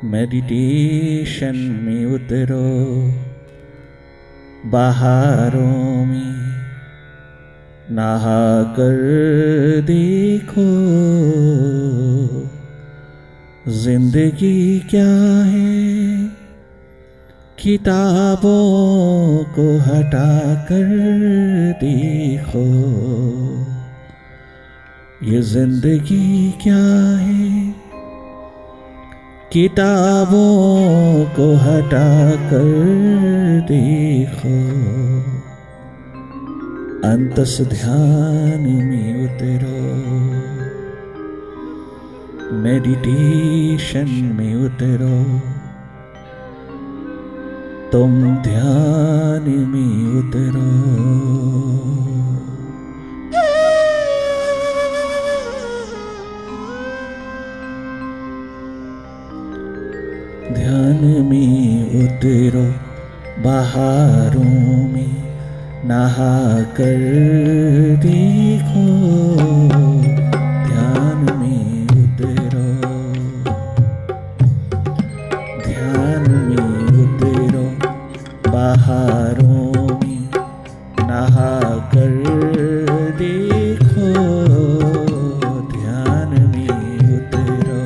Meditation में उतरो, बहारों में नहा कर देखो जिंदगी क्या है। किताबों को हटा कर देखो ये जिंदगी क्या है। किताबों को हटा कर देखो, अंतस ध्यान में उतरो, मेडिटेशन में उतरो, तुम ध्यान में उतरो। ध्यान में उतरो, बहारों में नहा कर देखो, ध्यान में उतरो, ध्यान में उतरो, बहारों में नहा कर देखो, ध्यान में उतरो।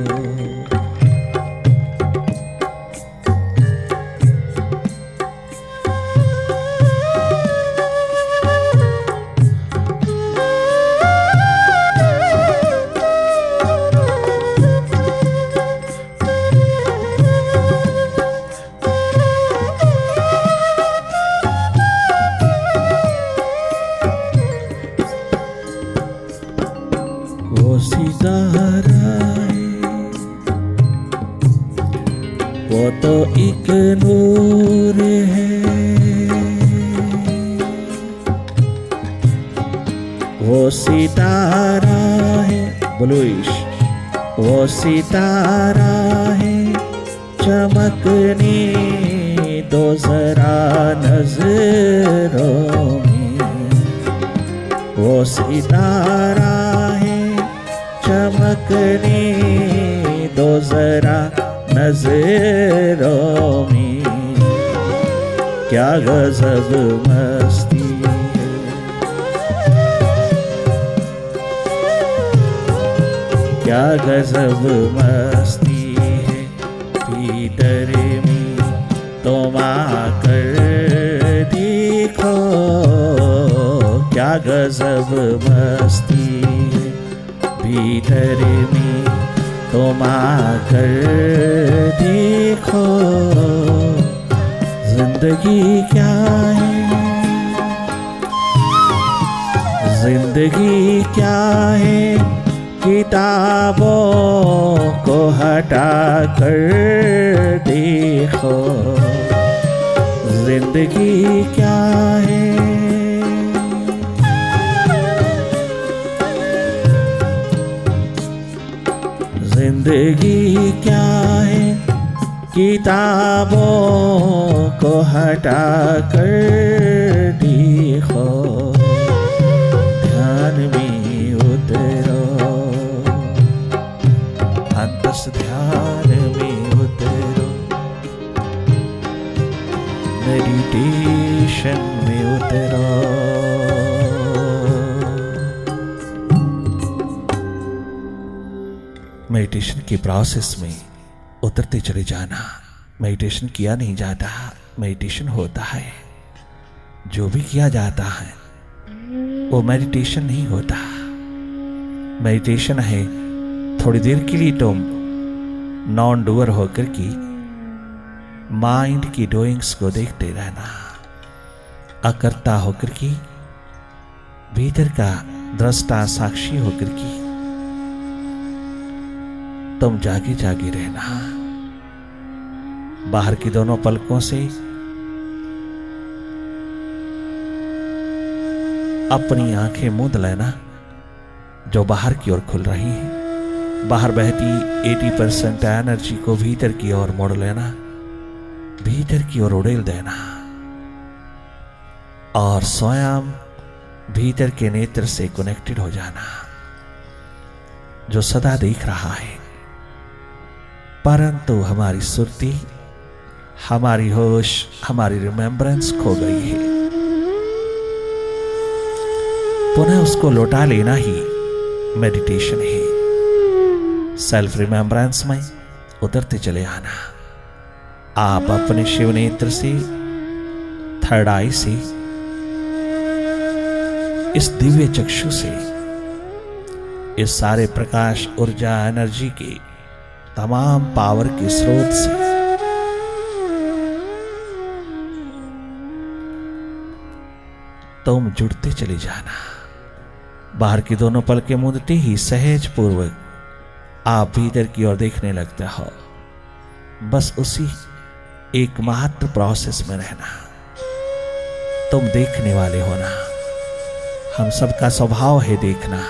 वो सितारा है, वो तो एक नूर है, वो सितारा है, बोलो इश्क। वो सितारा है, चमकने दो जरा नजरों में। वो सितारा है, चमकने दो जरा नजरों में। क्या गजब मस्ती है, क्या गजब मस्ती है। भीतर में तुम आकर देखो, क्या गजब मस्ती है। भीतर में तुम आकर देखो जिंदगी क्या है। जिंदगी क्या है, किताबों को हटा कर देखो जिंदगी क्या है। जिंदगी क्या है, किताबों को हटा कर देखो, ध्यान में उतरो, अंतस ध्यान में उतरो, मेडिटेशन में उतरो। मेडिटेशन की प्रोसेस में उतरते चले जाना। मेडिटेशन किया नहीं जाता, मेडिटेशन होता है। जो भी किया जाता है वो मेडिटेशन नहीं होता। मेडिटेशन है थोड़ी देर के लिए तुम नॉन डूअर होकर की माइंड की डूइंग्स को देखते रहना, अकर्ता होकर की, भीतर का दृष्टा साक्षी होकर की तुम जागे जागे रहना। बाहर की दोनों पलकों से अपनी आंखें मूंद लेना जो बाहर की ओर खुल रही है। बाहर बहती 80% एनर्जी को भीतर की ओर मोड़ लेना, भीतर की ओर उड़ेल देना और स्वयं भीतर के नेत्र से कनेक्टेड हो जाना जो सदा देख रहा है। परंतु हमारी सुरती, हमारी होश, हमारी रिमेम्बरेंस खो गई है। पुनः उसको लौटा लेना ही मेडिटेशन है। सेल्फ रिमेम्बरेंस में उतरते चले आना। आप अपने शिव नेत्र से, थर्ड आई से, इस दिव्य चक्षु से, इस सारे प्रकाश, ऊर्जा, एनर्जी के तमाम पावर के स्रोत से तुम जुड़ते चले जाना। बाहर की दोनों पलकें मूंदते ही सहज पूर्वक आप भीतर की ओर देखने लगते हो। बस उसी एकमात्र प्रोसेस में रहना। तुम देखने वाले हो ना। हम सबका स्वभाव है देखना।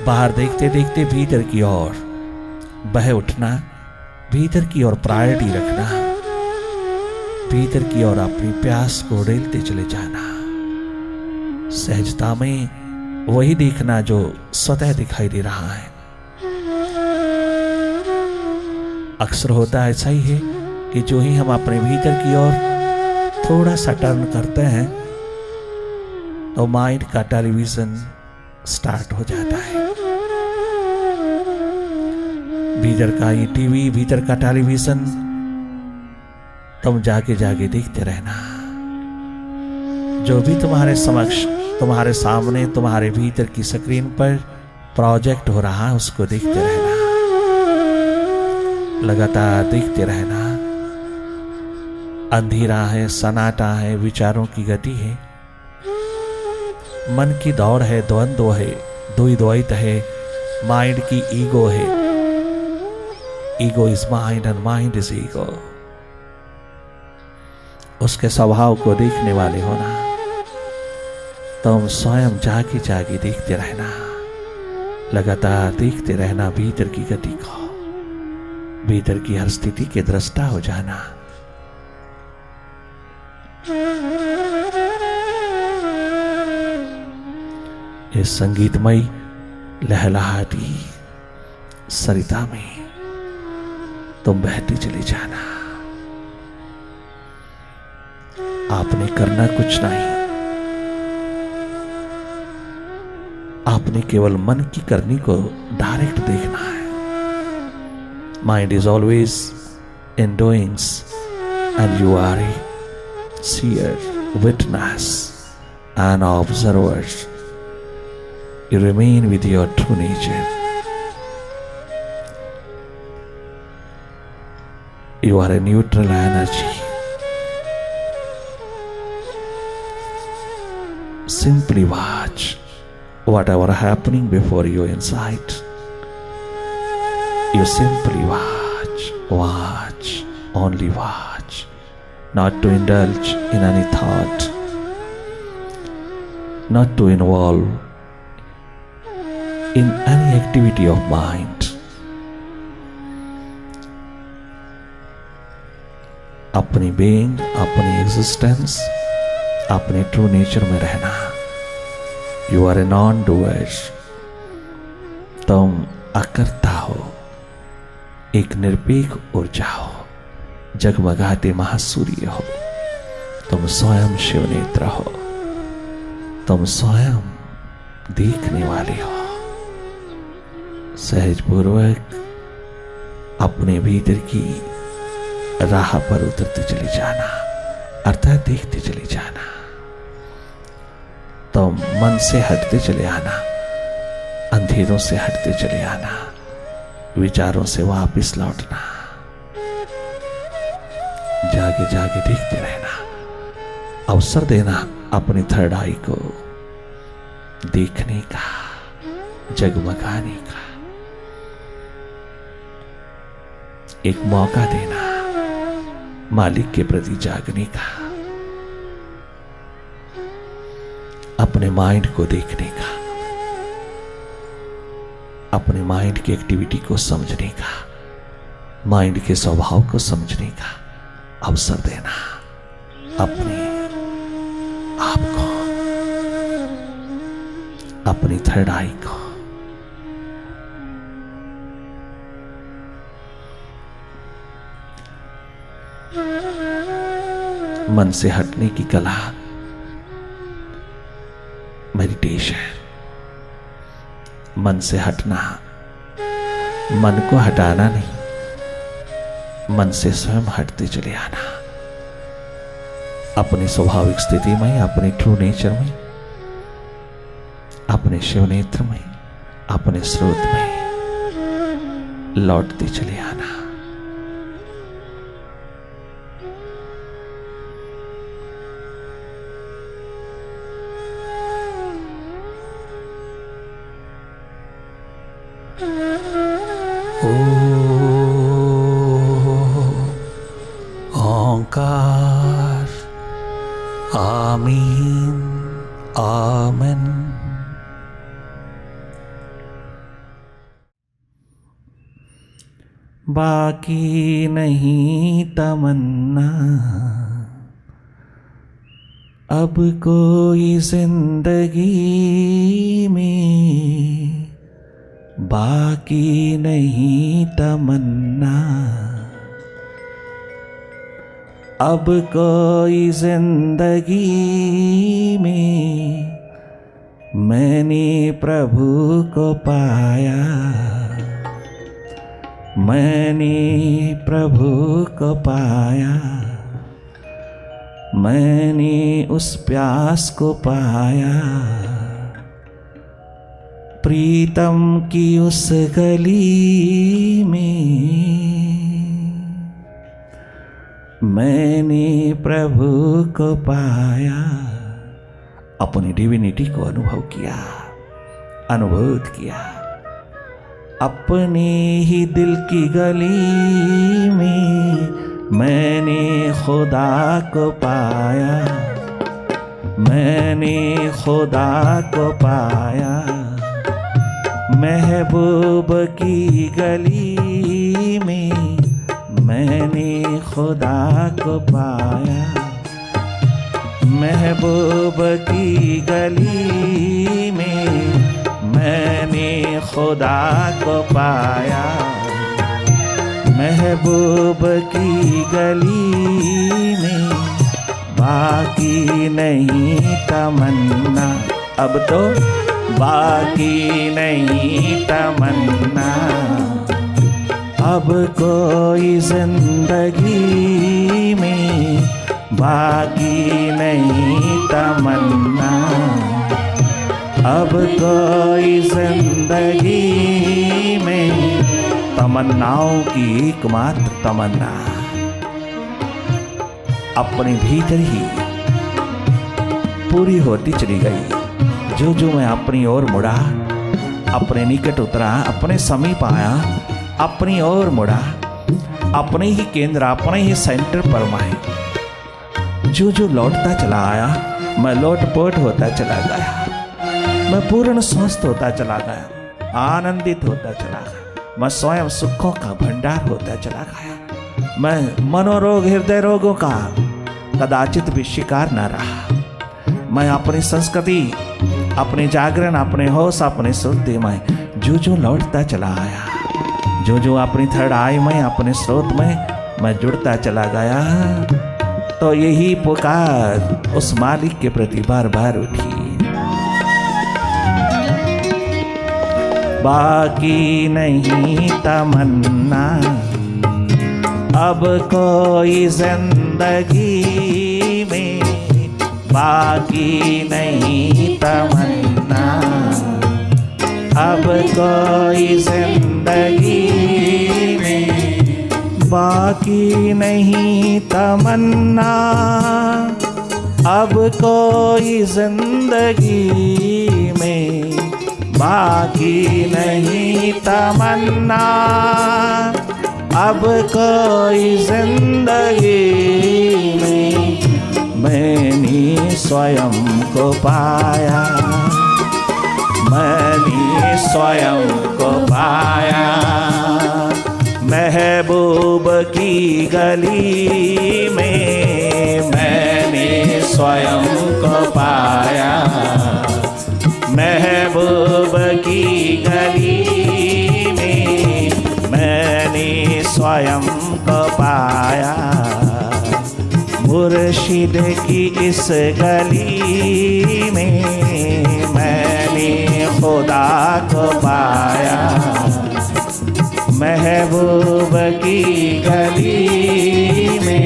बाहर देखते देखते भीतर की ओर बह उठना, भीतर की ओर प्रायोरिटी रखना, भीतर की ओर अपनी प्यास को उड़ेलते चले जाना। सहजता में वही देखना जो स्वतः दिखाई दे रहा है। अक्सर होता ऐसा ही है कि जो ही हम अपने भीतर की ओर थोड़ा सा टर्न करते हैं तो माइंड का टेलीविजन स्टार्ट हो जाता है। भीतर का ये टीवी, भीतर का टेलीविजन, तुम जाके जाके देखते रहना। जो भी तुम्हारे समक्ष, तुम्हारे सामने, तुम्हारे भीतर की स्क्रीन पर प्रोजेक्ट हो रहा है, उसको देखते रहना। लगातार देखते रहना। अंधेरा है, सन्नाटा है, विचारों की गति है, मन की दौड़ है, द्वंद्व है, द्वैत है, माइंड की ईगो है। Ego is mind and mind is ego. उसके स्वभाव को देखने वाले हो ना। तुम स्वयं जाके जाके देखते रहना। लगातार देखते रहना भीतर की गति को, भीतर की हर स्थिति के दृष्टा हो जाना। इस संगीतमयी लहलहाती सरिता में तुम बहते चले जाना। आपने करना कुछ नहीं। आपने केवल मन की करनी को डायरेक्ट देखना है। Mind is always in doings and you are a seer, witness and observer. You remain with your true nature. You are a neutral energy. Simply watch whatever happening before you inside. You simply watch, watch, only watch. Not to indulge in any thought, not to involve in any activity of mind. अपनी being, अपनी existence, अपने true nature में रहना। You are a non-doer. तुम अकर्ता हो, एक निरपेक्ष ऊर्जा हो, जगमगाते महासूर्य हो। तुम स्वयं शिव नेत्र हो। तुम स्वयं देखने वाले हो। सहज पूर्वक अपने भीतर की राह पर उतरते चले जाना, अर्थात देखते चले जाना। तुम मन से हटते चले आना, अंधेरों से हटते चले आना, विचारों से वापस लौटना। जागे जागे देखते रहना। अवसर देना अपनी थर्ड आई को देखने का, जगमगाने का। एक मौका देना मालिक के प्रति जागने का, अपने माइंड को देखने का, अपने माइंड की एक्टिविटी को समझने का, माइंड के स्वभाव को समझने का अवसर देना। अपने आप को, अपनी थर्ड आई को मन से हटने की कला, मेडिटेशन। मन से हटना, मन को हटाना नहीं, मन से स्वयं हटते चले आना। अपनी स्वाभाविक स्थिति में, अपने ट्रू नेचर में, अपने शिव नेत्र में, अपने स्रोत में लौटते चले आना। ओंकार आमीन आमन। बाकी नहीं तमन्ना अब कोई जिंदगी में, बाकी नहीं तमन्ना अब कोई जिंदगी में। मैंने प्रभु को पाया, मैंने प्रभु को पाया, मैंने उस प्यास को पाया। प्रीतम की उस गली में मैंने प्रभु को पाया। अपनी डिविनिटी को अनुभव किया, अनुभूत किया। अपने ही दिल की गली में मैंने खुदा को पाया, मैंने खुदा को पाया। महबूब की गली में मैंने खुदा को पाया, महबूब की गली में मैंने खुदा को पाया। महबूब की गली में बाकी नहीं तमन्ना, अब तो बाकी नहीं तमन्ना। अब कोई जिंदगी में बाकी नहीं तमन्ना, अब कोई जिंदगी में। तमन्नाओं की एकमात्र तमन्ना अपने भीतर ही पूरी होती चली गई। जो जो मैं अपनी ओर मुड़ा, अपने निकट उतरा, अपने समीप आया, अपनी ओर मुड़ा, अपने ही केंद्र, अपने ही सेंटर पर मैं जो जो लौटता चला आया, मैं लोटपोट होता चला गया। मैं पूर्ण स्वस्थ होता चला गया, आनंदित होता चला गया। मैं स्वयं सुखों का भंडार होता चला गया। मैं मनोरोग, हृदय रोगों का कदाचित भी शिकार न रहा। मैं अपनी संस्कृति, अपने जागरण, अपने होश, अपने श्रुति में जो जो लौटता चला आया, जो जो अपनी थर्ड आई में, अपने स्रोत में मैं जुड़ता चला गया। तो यही पुकार उस मालिक के प्रति बार बार उठी। बाकी नहीं तमन्ना अब कोई जिंदगी में, बाकी नहीं तमन्ना अब कोई जिंदगी में। बाकी नहीं तमन्ना अब कोई जिंदगी में, बाकी नहीं तमन्ना अब कोई जिंदगी में। मैंने स्वयं को पाया, मैंने स्वयं को पाया। महबूब की गली में मैंने स्वयं को पाया, महबूब की गली में मैंने स्वयं को पाया। मुर्शिद मुर्शिद की इस गली में मैंने खुदा को पाया, महबूब की गली में।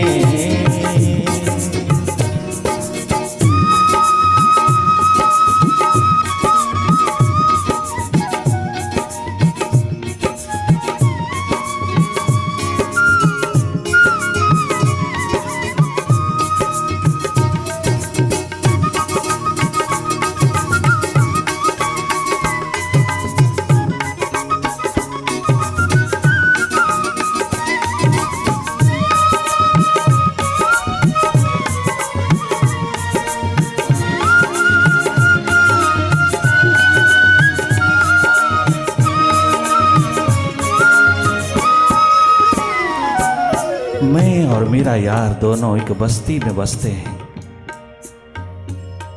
मैं और मेरा यार दोनों एक बस्ती में बसते हैं।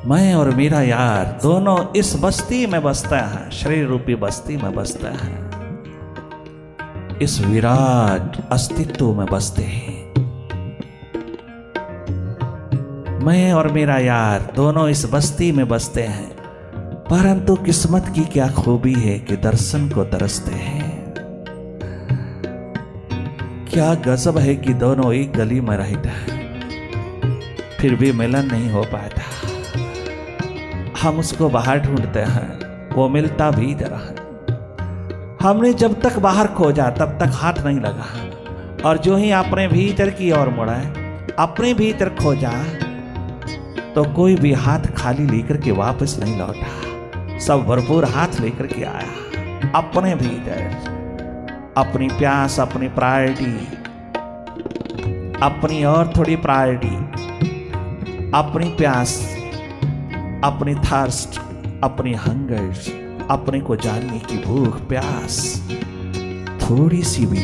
मैं और मेरा यार दोनों इस बस्ती में बसता है, शरीर रूपी बस्ती में बसता है, इस विराट अस्तित्व में बसते हैं। मैं और मेरा यार दोनों इस बस्ती में बसते हैं, परंतु किस्मत की क्या खूबी है कि दर्शन को तरसते हैं। क्या गजब है कि दोनों एक गली में रहते हैं, फिर भी मिलन नहीं हो पाता। हम उसको बाहर ढूंढते हैं, वो मिलता भी इधर है। हमने जब तक बाहर खोजा तब तक हाथ नहीं लगा, और जो ही अपने भीतर की ओर मुड़ा, अपने भीतर खोजा, तो कोई भी हाथ खाली लेकर के वापस नहीं लौटा। सब भरपूर हाथ लेकर के आया अपने भीतर। अपनी प्यास, अपनी प्रायोरिटी, अपनी और थोड़ी प्रायोरिटी, अपनी प्यास, अपनी थर्स्ट, अपनी हंगर, अपने को जानने की भूख प्यास थोड़ी सी भी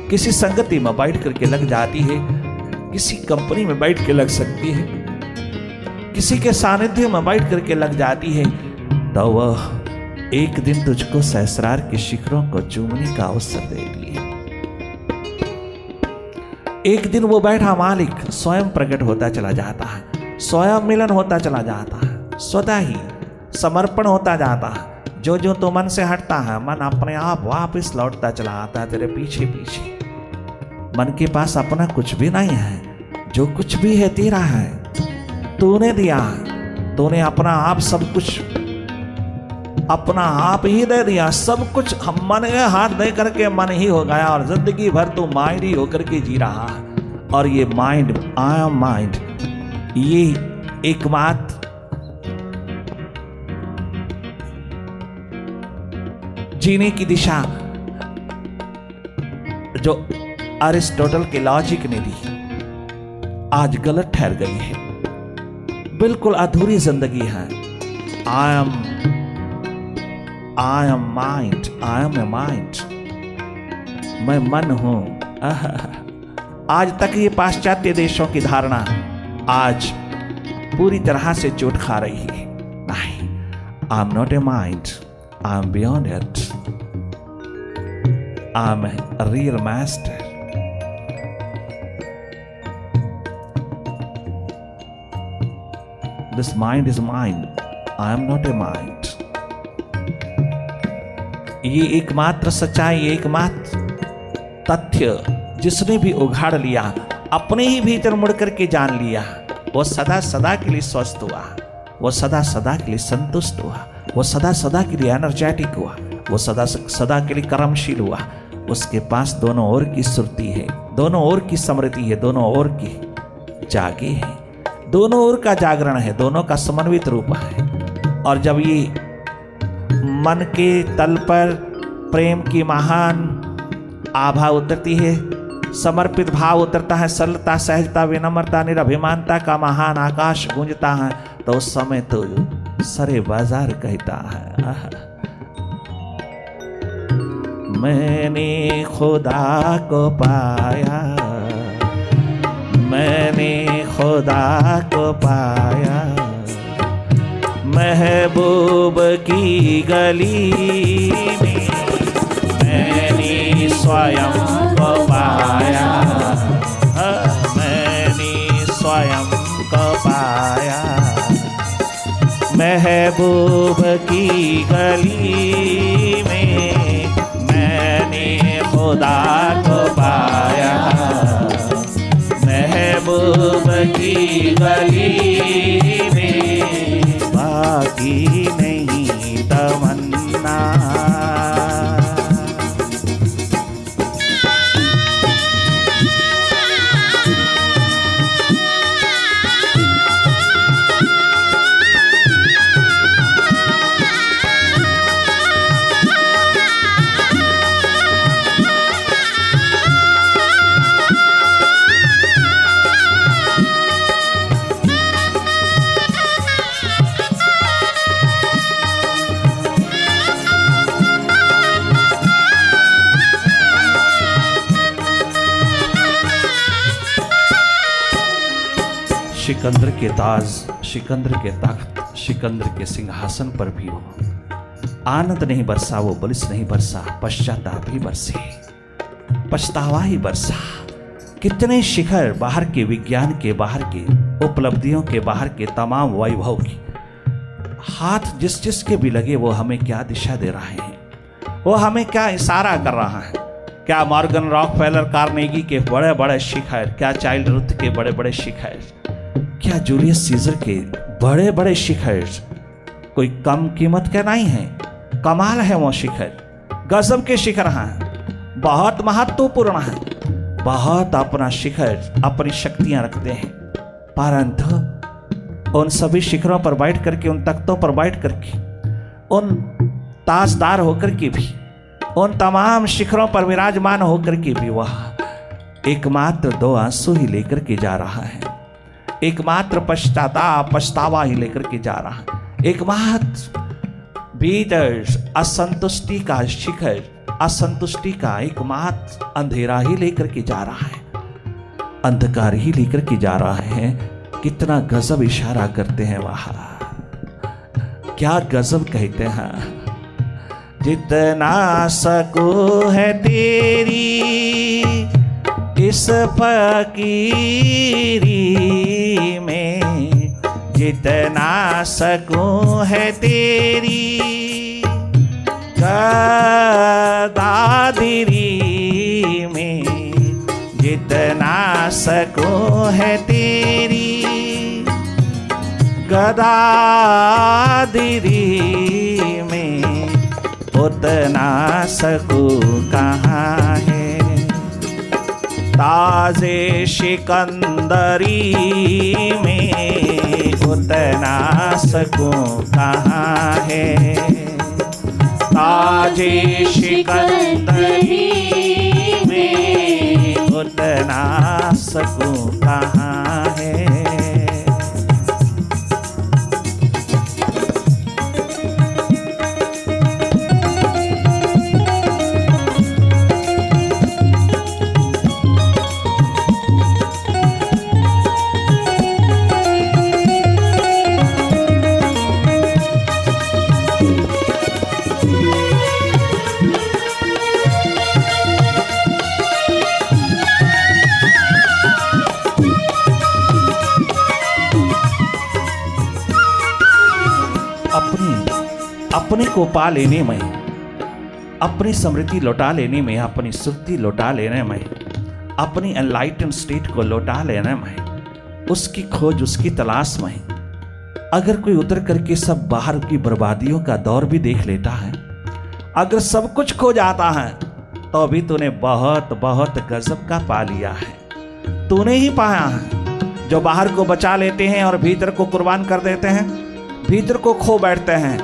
किसी संगति में बैठ करके लग जाती है, किसी कंपनी में बैठ के लग सकती है, किसी के सानिध्य में बैठ करके लग जाती है, तो वह एक दिन तुझको सहस्रार के शिखरों को चूमने का अवसर देगी। एक दिन वो बैठा मालिक स्वयं प्रकट होता चला जाता है, स्वयं मिलन होता चला जाता है, स्वतः ही समर्पण होता जाता है। जो जो तो मन से हटता है, मन अपने आप वापस लौटता चला आता है तेरे पीछे पीछे। मन के पास अपना कुछ भी नहीं है, जो कुछ भी है तेरा है, तूने दिया, तूने अपना आप सब कुछ अपना आप ही दे दिया। सब कुछ हम मन के हाथ दे करके मन ही हो गया, और जिंदगी भर तू माइंड ही होकर के जी रहा है। और ये माइंड, आई एम माइंड, ये एकमात्र जीने की दिशा जो अरिस्टोटल के लॉजिक ने दी, आज गलत ठहर गई है। बिल्कुल अधूरी जिंदगी है। I am mind, I am a mind, मैं मन हूं। आज तक ये पाश्चात्य देशों की धारणा आज पूरी तरह से चोट खा रही है। नहीं, I am not a mind, I am beyond it, I am a real master. This mind is mine, I am not a mind. ये एकमात्र सच्चाई, एकमात्र तथ्य जिसने भी उघाड़ लिया, अपने ही भीतर मुड़ करके जान लिया, वो सदा सदा के लिए स्वस्थ हुआ, वो सदा सदा के लिए संतुष्ट हुआ, वो सदा सदा के लिए एनर्जेटिक हुआ, वो सदा सदा के लिए कर्मशील हुआ। उसके पास दोनों ओर की सुरती है, दोनों ओर की समृद्धि है, दोनों ओर की जागे है, दोनों ओर का जागरण है, दोनों का समन्वित रूप है। और जब ये मन के तल पर प्रेम की महान आभा उतरती है, समर्पित भाव उतरता है, सरलता, सहजता, विनम्रता, निरभिमानता का महान आकाश गूंजता है, तो उस समय तो सरे बाजार कहता है, मैंने खुदा को पाया, मैंने खुदा को पाया, महबूब की गली में मैंने स्वयं को पाया। स्वयं को पाया। महबूब की गली में मैंने खुदा को पाया। महबूब की गली में बाकी नहीं तमन्ना। सिकंदर के ताज, सिकंदर के तख्त, सिकंदर के सिंहासन पर भी हो आनंद नहीं बरसा, वो बलिस नहीं बरसा, पश्चाताप ही बरसे, पछतावा ही बरसा। कितने शिखर बाहर के विज्ञान के, बाहर के उपलब्धियों के, बाहर के तमाम वैभव की हाथ जिस जिस के भी लगे वो हमें क्या दिशा दे रहे हैं, वो हमें क्या इशारा कर रहा है। क्या मॉर्गन रॉकफेलर कार्नेगी के बड़े बड़े शिखर, क्या चाइल्ड रुथ के बड़े बड़े शिखर, क्या जूलियस सीजर के बड़े बड़े शिखर कोई कम कीमत के नहीं है। कमाल है वो शिखर, गजब के शिखर हैं, बहुत महत्वपूर्ण है, बहुत अपना शिखर अपनी शक्तियां रखते हैं। परंतु उन सभी शिखरों पर बैठ करके, उन तख्तों पर बैठ करके, उन ताजदार होकर के भी, उन तमाम शिखरों पर विराजमान होकर के भी वह एकमात्र दो आंसू ही लेकर के जा रहा है, एकमात्र पछतावा ही लेकर के जा रहा है, एकमात्र भीतर असंतुष्टि का शिखर, असंतुष्टि का एकमात्र अंधेरा ही लेकर के जा रहा है, अंधकार ही लेकर के जा रहा है। कितना गजब इशारा करते हैं वहां, क्या गजब कहते हैं। जितना सकूं है तेरी इस फकीरी में, जितना सकूं है तेरी गदादिरी में, जितना सकूं है तेरी गदादिरी में, उतना सकूं कहाँ है। ताजे सिकंदरी में उतना सकूं कहाँ है। ताजे सिकंदरी में उतना सकूं कहाँ है। अपने को पा लेने में, अपनी समृद्धि लौटा लेने में, अपनी सुर्ती लौटा लेने में, अपनी एनलाइटन स्टेट को लौटा लेने में, उसकी खोज, उसकी तलाश में अगर कोई उतर करके सब बाहर की बर्बादियों का दौर भी देख लेता है, अगर सब कुछ खो जाता है, तो भी तूने बहुत बहुत गजब का पा लिया है। तूने ही पाया है। जो बाहर को बचा लेते हैं और भीतर को कुर्बान कर देते हैं, भीतर को खो बैठते हैं,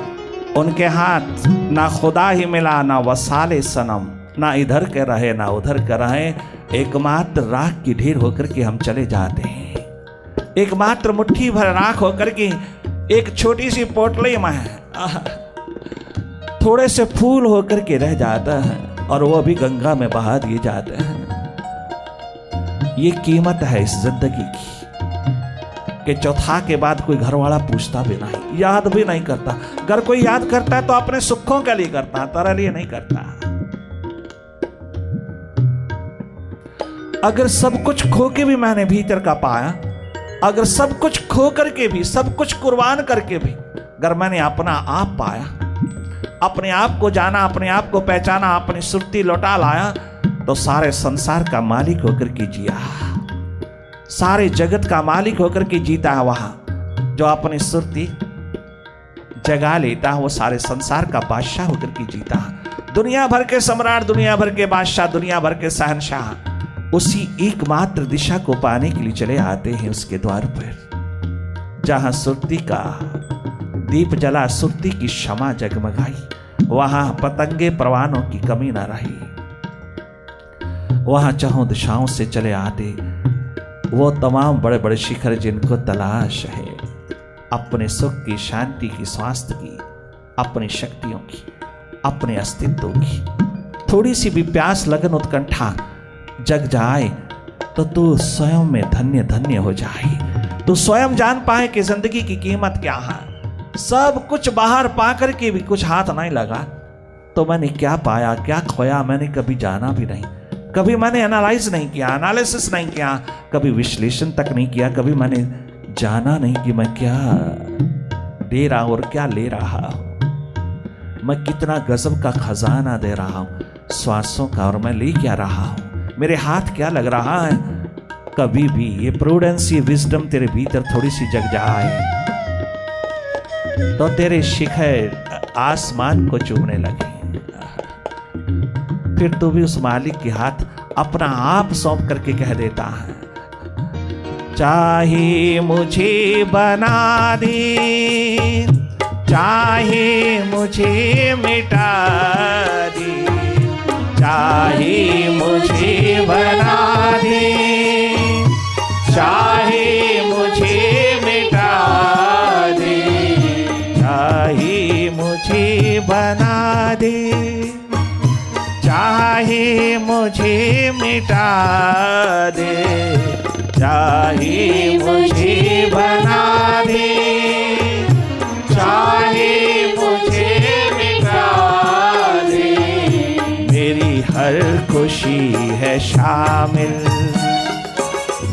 उनके हाथ ना खुदा ही मिला, ना वसाले सनम, ना इधर के रहे ना उधर के रहे, एकमात्र राख की ढेर होकर के हम चले जाते हैं। एकमात्र मुट्ठी भर राख होकर के एक छोटी सी पोटली में थोड़े से फूल होकर के रह जाता है, और वो भी गंगा में बहा दिए जाते हैं। ये कीमत है इस जिंदगी की कि चौथा के बाद कोई घरवाला पूछता भी नहीं, याद भी नहीं करता। अगर कोई याद करता है तो अपने सुखों के लिए करता, तेरे लिए नहीं करता। अगर सब कुछ खो के भी मैंने भीतर का पाया, अगर सब कुछ खो करके भी, सब कुछ कुर्बान करके भी अगर मैंने अपना आप पाया, अपने आप को जाना, अपने आप को पहचाना, अपनी सुर्ती लौटा लाया, तो सारे संसार का मालिक होकर के जिया, सारे जगत का मालिक होकर के जीता है। वहां जो अपनी सुर्ती जगा लेता है वो सारे संसार का बादशाह होकर के जीता है। दुनिया भर के सम्राट, दुनिया भर के बादशाह, दुनिया भर के शहंशाह उसी एकमात्र दिशा को पाने के लिए चले आते हैं उसके द्वार पर। जहां सुर्ती का दीप जला, सुर्ती की क्षमा जगमगाई, वहां पतंगे परवानों की कमी ना रही। वहां चाहों दिशाओं से चले आते वो तमाम बड़े बड़े शिखर जिनको तलाश है अपने सुख की, शांति की, स्वास्थ्य की, अपनी शक्तियों की, अपने अस्तित्व की। थोड़ी सी भी प्यास, लगन, उत्कंठा जग जाए तो तू स्वयं में धन्य धन्य हो जाए। तू स्वयं जान पाए कि जिंदगी की कीमत क्या है। सब कुछ बाहर पा करके भी कुछ हाथ नहीं लगा तो मैंने क्या पाया, क्या खोया, मैंने कभी जाना भी नहीं। कभी मैंने एनालाइज नहीं किया, एनालिसिस नहीं किया, कभी विश्लेषण तक नहीं किया, कभी मैंने जाना नहीं कि मैं क्या दे रहा हूं और क्या ले रहा हूं, मैं कितना गजब का खजाना दे रहा हूं श्वासों का, और मैं ले क्या रहा हूं, मेरे हाथ क्या लग रहा है। कभी भी ये प्रूडेंस, ये विजडम तेरे भीतर थोड़ी सी जग जाए तो तेरे शिखर आसमान को चूमने लगे। फिर तू भी उस मालिक के हाथ अपना आप सौंप करके कह देता है, चाहे मुझे बना दे, चाहे मुझे मिटा दे, चाहे मुझे बना दे, चाहे मुझे मिटा दे, चाहे मुझे बना दे, चाहे मुझे मिटा दे, चाहे मुझे बना दे, चाहे मुझे मिटा दे, मेरी हर खुशी है शामिल,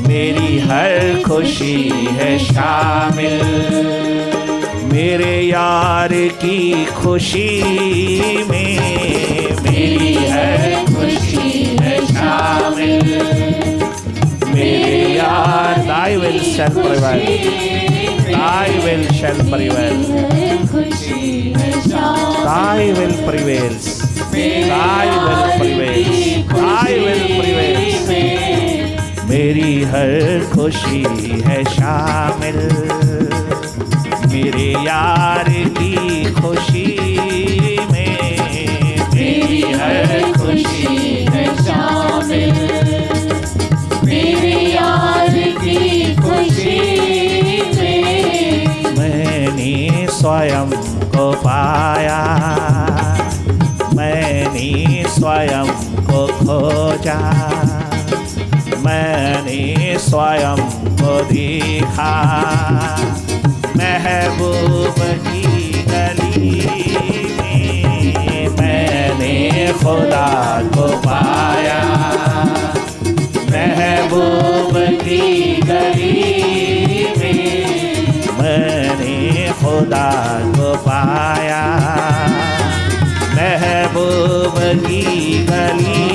मेरी हर खुशी है शामिल, मेरे यार की खुशी में मेरी हर खुशी है शामिल, मेरे यार thy will shall prevail, thy will shall prevail, thy will prevail, thy will prevail, thy will prevail, मेरी हर खुशी है शामिल, मेरे यार की खुशी में मेरी हर खुशी है शामिल, मेरे यार की खुशी में मैंने स्वयं को पाया, मैंने स्वयं को खोजा, मैंने स्वयं को देखा, महबूब की गली में मैंने खुदा को पाया, महबूब की गली में मैंने खुदा को पाया, महबूब की गली